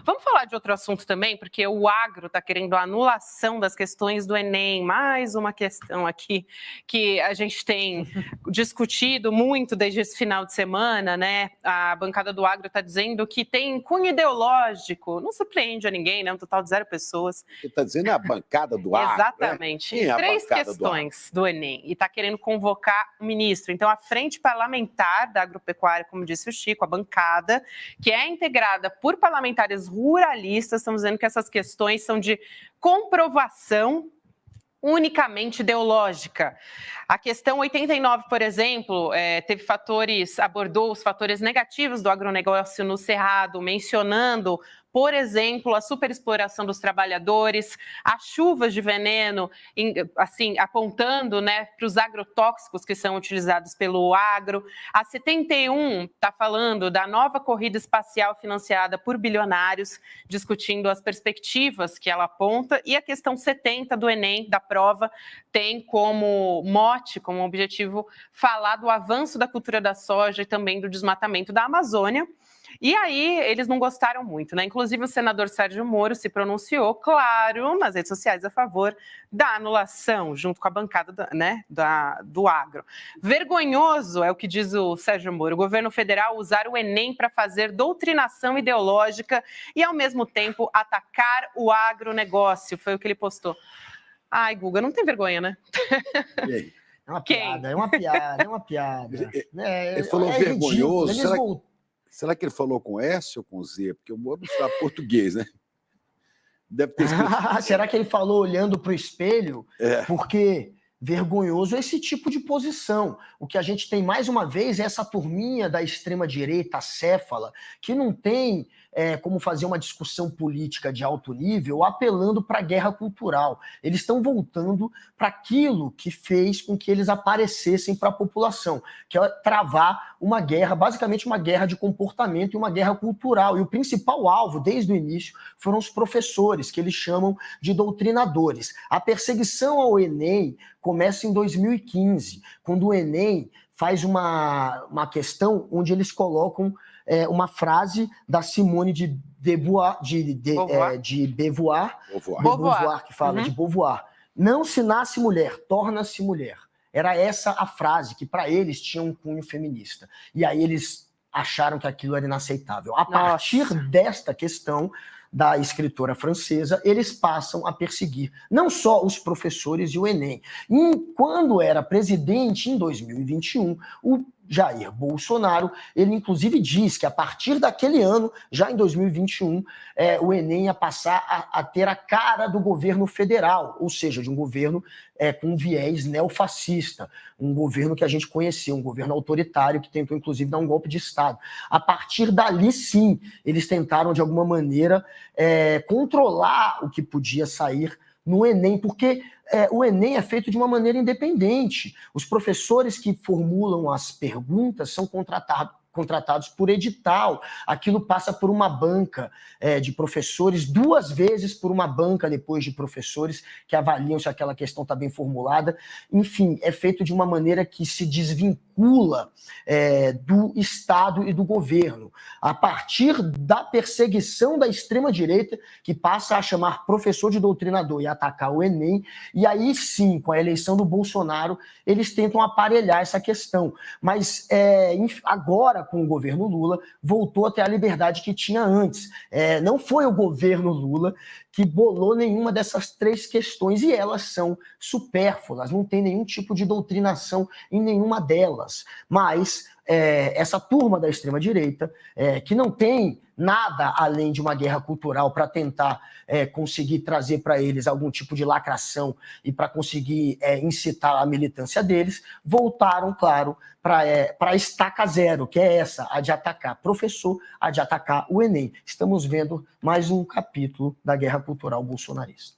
Vamos falar de outro assunto também, porque o agro está querendo a anulação das questões do Enem. Mais uma questão aqui que a gente tem discutido muito desde esse final de semana, né? A bancada do agro está dizendo que tem cunho ideológico. Não surpreende a ninguém, né? Um total de 0 pessoas. Você está dizendo a bancada do agro, exatamente. Né? Quem é a 3 bancada questões do Enem. E está querendo convocar o ministro. Então, a frente parlamentar da agropecuária, como disse o Chico, a bancada, que é integrada por parlamentares ruralistas, estão dizendo que essas questões são de comprovação unicamente ideológica. A questão 89, por exemplo, abordou os fatores negativos do agronegócio no Cerrado, mencionando, por exemplo, a superexploração dos trabalhadores, as chuvas de veneno, assim, apontando, né, para os agrotóxicos que são utilizados pelo agro. A 71 está falando da nova corrida espacial financiada por bilionários, discutindo as perspectivas que ela aponta, e a questão 70 do Enem, da prova, tem como mote, como objetivo, falar do avanço da cultura da soja e também do desmatamento da Amazônia. E aí, eles não gostaram muito, né? Inclusive, o senador Sérgio Moro se pronunciou, claro, nas redes sociais a favor da anulação, junto com a bancada do agro. Vergonhoso, é o que diz o Sérgio Moro, o governo federal usar o Enem para fazer doutrinação ideológica e, ao mesmo tempo, atacar o agronegócio. Foi o que ele postou. Ai, Guga, não tem vergonha, né? E aí? É uma piada, é uma piada, é uma piada. Ele falou vergonhoso. Será que ele falou com S ou com Z? Porque o Moro não sabe português, né? Deve ter escrito. Será que ele falou olhando para o espelho? Porque vergonhoso é esse tipo de posição. O que a gente tem, mais uma vez, é essa turminha da extrema-direita acéfala, que não tem como fazer uma discussão política de alto nível apelando para a guerra cultural. Eles estão voltando para aquilo que fez com que eles aparecessem para a população, que é travar uma guerra, basicamente uma guerra de comportamento e uma guerra cultural. E o principal alvo, desde o início, foram os professores, que eles chamam de doutrinadores. A perseguição ao Enem começa em 2015, quando o Enem faz uma questão onde eles colocam uma frase da Simone de Beauvoir, que fala de Beauvoir. Não se nasce mulher, torna-se mulher. Era essa a frase, que para eles tinha um cunho feminista. E aí eles acharam que aquilo era inaceitável. A partir desta questão da escritora francesa, eles passam a perseguir não só os professores e o Enem. E quando era presidente, em 2021, o Jair Bolsonaro, ele inclusive diz que a partir daquele ano, já em 2021, o Enem ia passar a ter a cara do governo federal, ou seja, de um governo com viés neofascista, um governo que a gente conheceu, um governo autoritário que tentou inclusive dar um golpe de Estado. A partir dali, sim, eles tentaram de alguma maneira controlar o que podia sair no Enem, porque o Enem é feito de uma maneira independente. Os professores que formulam as perguntas são contratados por edital. Aquilo passa por uma banca de professores, 2 vezes por uma banca depois de professores que avaliam se aquela questão está bem formulada. Enfim, é feito de uma maneira que se desvincula do Estado e do governo. A partir da perseguição da extrema-direita, que passa a chamar professor de doutrinador e atacar o Enem, e aí sim, com a eleição do Bolsonaro, eles tentam aparelhar essa questão. Mas agora, com o governo Lula, voltou a ter a liberdade que tinha antes. Não foi o governo Lula que bolou nenhuma dessas 3 questões, e elas são supérfluas, não tem nenhum tipo de doutrinação em nenhuma delas. Mas essa turma da extrema-direita, que não tem nada além de uma guerra cultural para tentar conseguir trazer para eles algum tipo de lacração e para conseguir incitar a militância deles, voltaram, claro, para a estaca zero, que é essa, a de atacar professor, a de atacar o Enem. Estamos vendo mais um capítulo da guerra cultural bolsonarista.